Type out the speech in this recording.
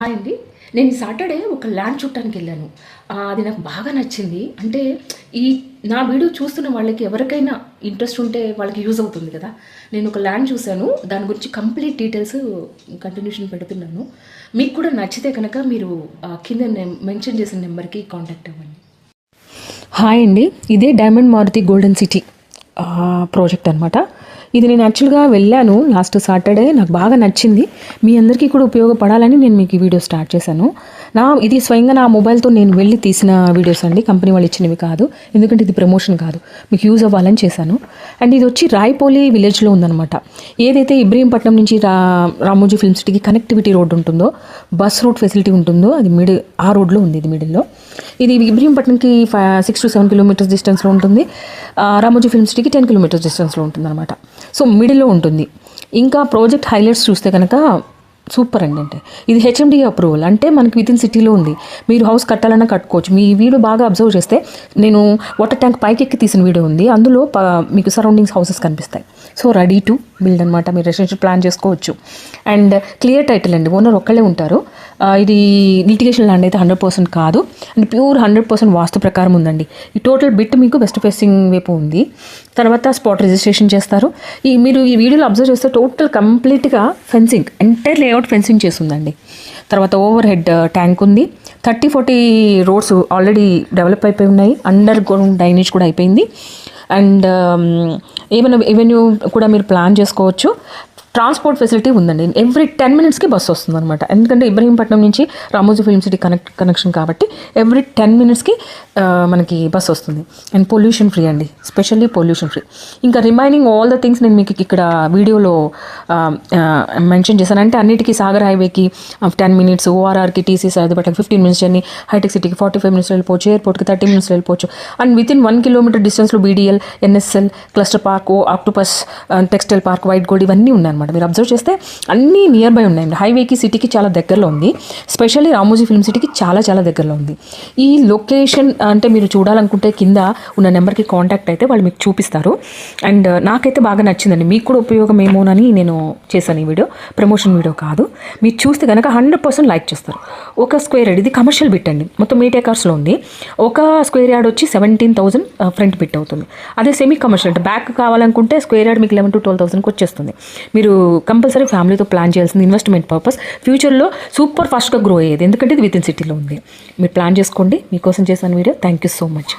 Hi అండి. నేను ఈ సాటర్డే ఒక ల్యాండ్ చూడటానికి వెళ్ళాను. అది నాకు బాగా నచ్చింది. అంటే ఈ నా వీడియో చూస్తున్న వాళ్ళకి ఎవరికైనా ఇంట్రెస్ట్ ఉంటే వాళ్ళకి యూజ్ అవుతుంది కదా. నేను ఒక ల్యాండ్ చూశాను, దాని గురించి కంప్లీట్ డీటెయిల్స్ కంటిన్యూషన్ పెడుతున్నాను. మీకు కూడా నచ్చితే కనుక మీరు కింద మెన్షన్ చేసిన నెంబర్కి కాంటాక్ట్ అవ్వండి. హాయ్ అండి, ఇదే diamond Maruti golden city project అనమాట. ఇది నేను యాక్చువల్గా వెళ్ళాను లాస్ట్ సాటర్డే. నాకు బాగా నచ్చింది. మీ అందరికీ కూడా ఉపయోగపడాలని నేను మీకు ఈ వీడియో స్టార్ట్ చేశాను. ఇది స్వయంగా నా మొబైల్తో నేను వెళ్ళి తీసిన వీడియోస్ అండి, కంపెనీ వాళ్ళు ఇచ్చినవి కాదు. ఎందుకంటే ఇది ప్రమోషన్ కాదు, మీకు యూజ్ అవ్వాలని చేశాను. అండ్ ఇది వచ్చి రాయపోలి విలేజ్లో ఉందన్నమాట. ఏదైతే ఇబ్రహీంపట్నం నుంచి రామోజీ ఫిల్మ్ సిటీకి కనెక్టివిటీ రోడ్ ఉంటుందో, బస్ రూట్ ఫెసిలిటీ ఉంటుందో, అది ఆ రోడ్లో ఉంది. ఇది మిడిల్లో. ఇది ఇబ్రహీంపట్నంకి 6 to 7 kilometers డిస్టెన్స్లో ఉంటుంది. రామోజీ ఫిల్మ్ సిటీకి 10 kilometers డిస్టెన్స్లో ఉంటుంది అనమాట. సో మిడిల్లో ఉంటుంది. ఇంకా ప్రాజెక్ట్ హైలైట్స్ చూస్తే కనుక సూపర్ అండి. అంటే ఇది హెచ్ఎండి అప్రూవల్, అంటే మనకి వితిన్ సిటీలో ఉంది. మీరు హౌస్ కట్టాలన్నా కట్టుకోవచ్చు. మీ వీడియో బాగా అబ్జర్వ్ చేస్తే నేను వాటర్ ట్యాంక్ పైకి ఎక్కి తీసిన వీడియో ఉంది, అందులో మీకు సరౌండింగ్స్ హౌసెస్ కనిపిస్తాయి. సో రెడీ టు బిల్డ్ అనమాట. మీరు రెసిడెన్షియల్ ప్లాన్ చేసుకోవచ్చు. అండ్ క్లియర్ టైటిల్ అండి, ఓనర్ ఒక్కళ్ళే ఉంటారు. ఇది లిటిగేషన్ ల్యాండ్ అయితే 100% కాదు, అండ్ ప్యూర్ 100% వాస్తు ప్రకారం ఉందండి. ఈ టోటల్ బిట్ మీకు వెస్ట్ ఫేసింగ్ వైపు ఉంది. తర్వాత స్పాట్ రిజిస్ట్రేషన్ చేస్తారు. మీరు ఈ వీడియోలో అబ్జర్వ్ చేస్తే టోటల్ కంప్లీట్గా ఫెన్సింగ్, ఎంటైర్ లేఅవుట్ ఫెన్సింగ్ చేస్తుందండి. తర్వాత ఓవర్ హెడ్ ట్యాంక్ ఉంది. 30-40 రోడ్స్ ఆల్రెడీ డెవలప్ అయిపోయి ఉన్నాయి. అండర్ గ్రౌండ్ డ్రైనేజ్ కూడా అయిపోయింది. అండ్ ఏమైనా ఎవెన్యూ కూడా మీరు ప్లాన్ చేసుకోవచ్చు. ట్రాన్స్పోర్ట్ ఫెసిలిటీ ఉందండి. ఎవ్రీ 10 minutesకి బస్సు వస్తుంది అనమాట. ఎందుకంటే ఇబ్రహీంపట్నం నుంచి రామోజీ ఫిల్మ్ సిటీ కనెక్షన్ కాబట్టి ఎవ్రీ 10 minutesకి మనకి బస్సు వస్తుంది. అండ్ పొల్యూషన్ ఫ్రీ అండి, స్పెషల్లీ పొల్యూషన్ ఫ్రీ. ఇంకా రిమైనింగ్ ఆల్ ద థింగ్స్ నేను మీకు ఇక్కడ వీడియోలో మెన్షన్ చేశాను. అంటే అన్నిటికీ సాగర్ హైవేకి 10 minutes, ఓఆర్ఆర్కి టీసీ సైదాబాద్కి 15 minutes జర్నీ, హైటెక్ సిటీకి 45 minutes వెళ్ళిపోవచ్చు, ఎయిర్పోర్ట్కి 30 minutes వెళ్ళిపోవచ్చు. అండ్ వితిన్ 1 kilometer డిస్టెన్స్లో BDL, NSL, cluster park, octopus, textile park, white gold ఇవన్నీ ఉన్నాయి. మీరు అబ్జర్వ్ చేస్తే అన్నీ నియర్ బై ఉన్నాయండి. హైవేకి, సిటీకి చాలా దగ్గరలో ఉంది. స్పెషల్లీ రామోజీ ఫిల్మ్ సిటీకి చాలా చాలా దగ్గరలో ఉంది. ఈ లొకేషన్ అంటే మీరు చూడాలనుకుంటే కింద ఉన్న నెంబర్కి కాంటాక్ట్ అయితే వాళ్ళు మీకు చూపిస్తారు. అండ్ నాకైతే బాగా నచ్చిందండి. మీకు కూడా ఉపయోగమేమోనని నేను చేశాను ఈ వీడియో. ప్రమోషన్ వీడియో కాదు. మీరు చూస్తే కనుక 100% లైక్ చేస్తారు. ఒక స్క్వేర్ యార్డ్, ఇది కమర్షియల్ బిట్ అండి, మొత్తం 8 acres ఉంది. ఒక స్క్వేర్ యార్డ్ వచ్చి 17,000 ఫ్రంట్ బిట్ అవుతుంది. అదే సెమీ కమర్షియల్ అంటే బ్యాక్ కావాలనుకుంటే స్క్వేర్ యార్డ్ మీకు 11,000 to 12,000కి వచ్చేస్తుంది. మీరు కంపల్సరీ ఫ్యామిలీతో ప్లాన్ చేయాల్సింది, ఇన్వెస్ట్మెంట్ పర్పస్. ఫ్యూచర్లో సూపర్ ఫాస్ట్గా గ్రో అయ్యేది, ఎందుకంటే ఇది వితిన్ సిటీలో ఉంది. మీరు ప్లాన్ చేసుకోండి. మీకోసం చేశాను video. Thank you so much.